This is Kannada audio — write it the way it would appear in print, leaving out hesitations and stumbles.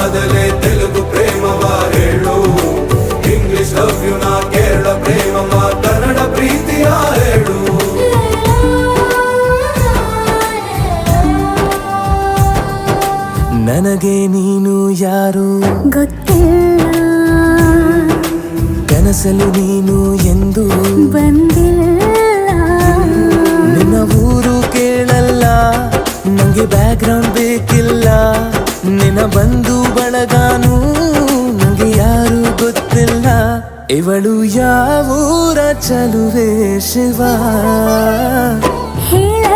ಆದಲೆ ತೆಲುಗು ಪ್ರೇಮವ ಹೇಳು, ಇಂಗ್ಲಿಷ್ ಲವ್ ಯು ನಾ ಕೇರಳ ಪ್ರೇಮವ ಕನ್ನಡ ಪ್ರೀತಿಯ ಹೇಳು. ನನಗೆ ನೀನು ಯಾರು ಗೊತ್ತಿಲ್ಲ, ಕನಸಲು ನೀನು ಎಂದು ಬಂದಿಲ್ಲ. ನಿನ್ನ ಊರು ಕೇಳಲ್ಲ, ನಂಗೆ ಬ್ಯಾಕ್ ಗ್ರೌಂಡ್ ಬೇಕಿಲ್ಲ. ನಿನ್ನ ಬಂಧು ಬಳಗಾನು ನಂಗೆ ಯಾರು ಗೊತ್ತಿಲ್ಲ. ಇವಳು ಯಾವೂರ ಚಲುವೆ ಶಿವ ಹೇಳ